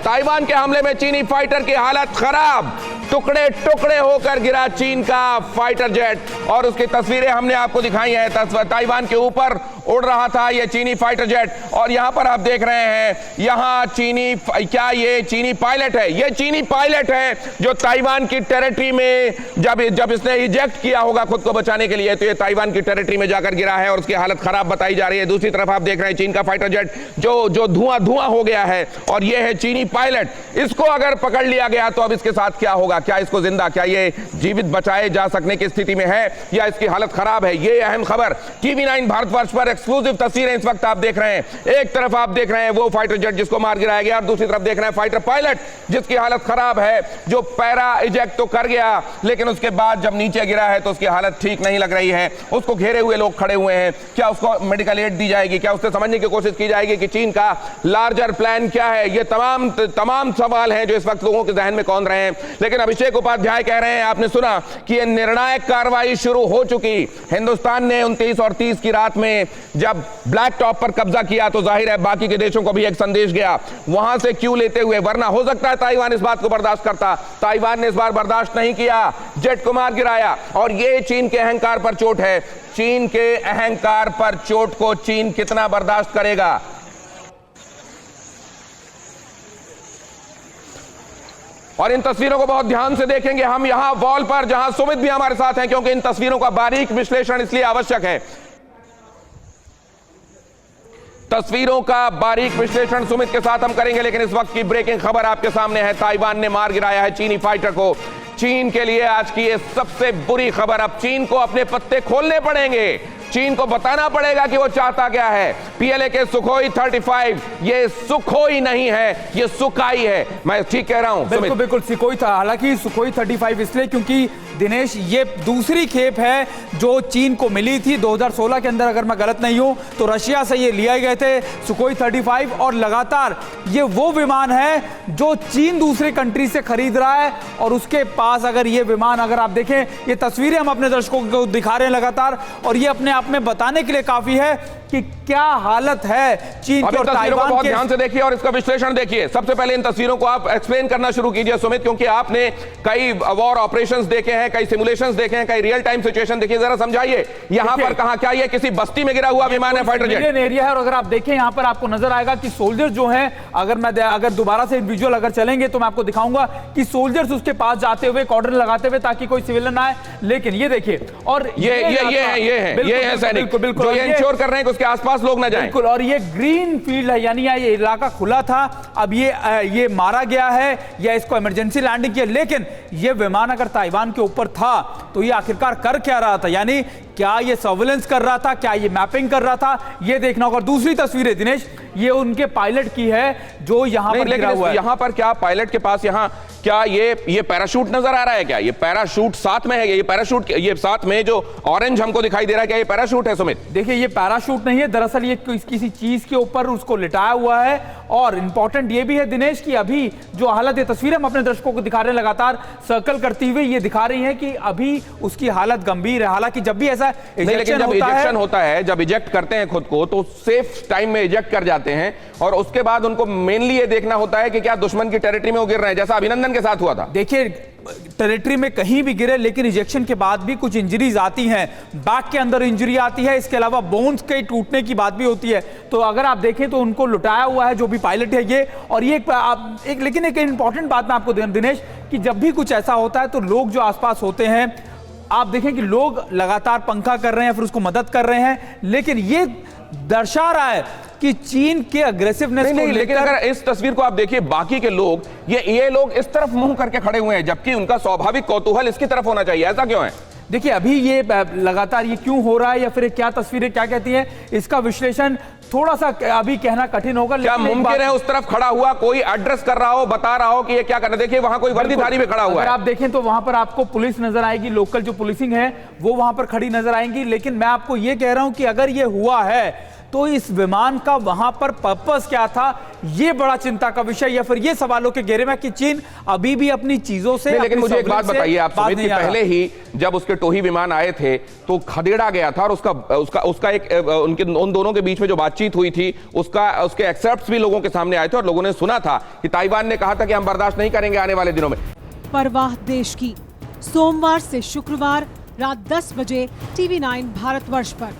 Taiwan के हमले में चीनी फाइटर की हालत खराब, टुकड़े टुकड़े होकर गिरा चीन का फाइटर जेट। और उसकी तस्वीरें हमने आपको दिखाई हैं। ताइवान के ऊपर उड़ रहा था ये चीनी फाइटर जेट, और यहां पर आप देख रहे हैं यहां चीनी, क्या ये चीनी पायलट है? ये चीनी पायलट है जो ताइवान की टेरिटरी में जब इसने इजेक्ट किया होगा खुद को बचाने के लिए, तो ये ताइवान की टेरिटरी में जाकर गिरा है और उसकी हालत खराब बताई जा रही है। दूसरी तरफ आप देख रहे हैं चीन का फाइटर जेट जो धुआं धुआं हो गया है, और ये है चीनी पायलट। इसको अगर पकड़ लिया गया तो अब इसके साथ क्या होगा? क्या इसको जिंदा, क्या ये जीवित बचाए जा सकने की स्थिति में है या इसकी हालत खराब है? ये अहम खबर टीवी 9 भारतवर्ष पर एक्सक्लूसिव तस्वीरें इस वक्त आप देख रहे हैं। एक तरफ आप देख रहे हैं वो फाइटर जेट जिसको मार गिराया गया, और दूसरी तरफ देख रहे हैं फाइटर पायलट जिसकी हालत खराब है, जो पैरा इजेक्ट तो कर गया लेकिन उसके बाद जब नीचे गिरा है तो उसकी हालत ठीक नहीं लग रही है। उसको घेरे हुए लोग खड़े हुए हैं। क्या उसको मेडिकल एड दी जाएगी? क्या उससे समझने की कोशिश की जाएगी कि चीन का लार्जर प्लान क्या है? ये तमाम सवाल हैं जो इस वक्त लोगों के जहन में कौंध रहे हैं। लेकिन अभिषेक उपाध्याय कह रहे हैं, आपने सुना कि यह निर्णायक कार्रवाई शुरू हो चुकी। हिंदुस्तान ने 29 और 30 की रात में जब ब्लैक टॉप पर कब्जा किया तो जाहिर है बाकी के देशों को भी एक संदेश गया वहां से क्यों लेते हुए, वरना हो सकता है ताइवान इस बात को बर्दाश्त करता। ताइवान ने इस बार बर्दाश्त नहीं किया, जेट को मार गिराया, और ये चीन के अहंकार पर चोट है। चीन के अहंकार पर चोट को चीन कितना बर्दाश्त करेगा? और इन तस्वीरों को बहुत ध्यान से देखेंगे हम यहां वॉल पर, जहां सुमित भी हमारे साथ हैं, क्योंकि इन तस्वीरों का बारीक विश्लेषण इसलिए आवश्यक है। तस्वीरों का बारीक विश्लेषण सुमित के साथ हम करेंगे, लेकिन इस वक्त की ब्रेकिंग खबर आपके सामने है। ताइवान ने मार गिराया है चीनी फाइटर को। चीन के लिए आज की ये सबसे बुरी खबर। अब चीन को अपने पत्ते खोलने पड़ेंगे, चीन को बताना पड़ेगा कि वो चाहता क्या है। पीएलए के सुखोई 35 ये सुखोई नहीं है, ये सुखाई है। मैं ठीक कह रहा हूं? बिल्कुल बिल्कुल सुखोई था। हालांकि सुखोई 35 इसलिए क्योंकि दिनेश ये दूसरी खेप है जो चीन को मिली थी 2016 के अंदर, अगर मैं गलत नहीं हूं तो रशिया से ये लिए गए थे सुखोई 35, और लगातार ये वो विमान है जो चीन दूसरे कंट्री से खरीद रहा है। और उसके पास अगर ये विमान, अगर आप देखें ये तस्वीरें हम अपने दर्शकों को दिखा रहे हैं लगातार, और ये अपने आप में बताने के लिए काफी है कि क्या हालत है चीन की और ताइवान बहुत ध्यान से देखिए और इसका विश्लेषण देखिए। सबसे पहले इन तस्वीरों को आप एक्सप्लेन करना शुरू कीजिए सुमित, क्योंकि आपने कई वॉर ऑपरेशंस देखे हैं, कई सिमुलेशंस देखे हैं, कई रियल टाइम सिचुएशन देखिए। जरा समझाइए यहां पर कहां, क्या ये किसी बस्ती में गिरा हुआ विमान है फाइटर जेट? एरिया है, और अगर आप देखें यहां पर आपको नजर आएगा कि सोल्जर्स जो हैं, अगर दोबारा से विजुअल अगर चलेंगे तो मैं आपको दिखाऊंगा कि सोल्जर्स उसके पास जाते हुए कॉर्डर लगाते हुए ताकि कोई सिविलियन आए। लेकिन ये देखिए, और ये है सैनिक जो ये इंश्योर कर रहे हैं कि उसके आसपास लोग ना जाएं। बिल्कुल, और ये ग्रीन फील्ड है, यानी ये इलाका खुला था। अब ये मारा गया है या इसको इमरजेंसी लैंडिंग किया, लेकिन ये विमान अगर ताइवान के ऊपर था तो ये आखिरकार कर क्या रहा था? यानी क्या ये सर्विलेंस कर रहा था, क्या ये मैपिंग कर रहा था, ये देखना होगा। दूसरी तस्वीरें दिनेश ये उनके पायलट की है जो यहां पर गिरा हुआ है। यहां पर क्या पायलट के पास यहां क्या ये पैराशूट नजर आ रहा है? क्या ये पैराशूट साथ में है? ये पैराशूट, ये साथ में जो ऑरेंज हमको दिखाई दे रहा है, क्या ये पैराशूट है सुमित? देखिए ये पैराशूट नहीं है, दरअसल ये किसी चीज के ऊपर उसको लिटाया हुआ है। और इंपॉर्टेंट ये भी है दिनेश कि अभी जो हालत, ये तस्वीरें हम अपने दर्शकों को दिखा रहे हैं लगातार सर्कल करती हुई, ये दिखा रही है कि अभी उसकी हालत गंभीर है। हालांकि जब भी ऐसा इजेक्शन होता है, जब इजेक्ट करते हैं खुद को तो सेफ टाइम में इजेक्ट कर जाते हैं, और उसके बाद उनको मेनली ये देखना होता है कि क्या दुश्मन की टेरिटरी में वो गिर रहे हैं, जैसा अभिनंदन के साथ हुआ था। देखिए टेरिटरी में कहीं भी गिरे, लेकिन इंजेक्शन के बाद भी कुछ इंजरीज आती हैं, बैक के अंदर इंजरी आती है, इसके अलावा बोन्स के टूटने की बात भी होती है। तो अगर आप देखें तो उनको लुटाया हुआ है जो भी पायलट है ये, और ये लेकिन एक इंपॉर्टेंट बात मैं आपको दिनेश कि जब भी कुछ ऐसा होता है तो लोग जो आसपास होते हैं, आप देखें कि लोग लगातार पंखा कर रहे हैं, फिर उसको मदद कर रहे हैं, लेकिन ये दर्शा रहा है कि चीन के अग्रेसिवनेस नहीं, लेकिन अगर इस तस्वीर को आप देखिए, बाकी के लोग ये लोग इस तरफ मुंह करके खड़े हुए हैं, जबकि उनका स्वाभाविक कौतूहल इसकी तरफ होना चाहिए। ऐसा क्यों है? देखिए अभी ये लगातार ये क्यों हो रहा है, या फिर क्या तस्वीरें क्या कहती हैं, इसका विश्लेषण थोड़ा सा अभी कहना कठिन होगा। क्या मुमकिन है उस तरफ खड़ा हुआ कोई एड्रेस कर रहा हो, बता रहा हो कि ये क्या करना? देखिए वहां कोई वर्दीधारी भी खड़ा हुआ है। अगर आप देखें तो वहां पर आपको पुलिस नजर आएगी, लोकल जो पुलिसिंग है वो वहां पर खड़ी नजर आएंगी। लेकिन मैं आपको ये कह रहा हूं कि अगर ये हुआ है तो इस विमान का वहां पर पर्पस क्या था, ये बड़ा चिंता का विषय, या फिर ये सवालों के घेरे में कि चीन अभी भी अपनी चीजों से, लेकिन मुझे एक बात बताइए आप सुमित, कि पहले ही ही जब उसके टोही विमान आए थे तो खदेड़ा गया था, और उसका एक उन दोनों के बीच में जो बातचीत हुई थी उसके एक्सेप्ट्स भी लोगों के सामने आए थे, और लोगों ने सुना था कि ताइवान ने कहा था कि हम बर्दाश्त नहीं करेंगे आने वाले दिनों में। परवाह देश की, सोमवार से शुक्रवार रात 10 बजे TV9 भारतवर्ष पर।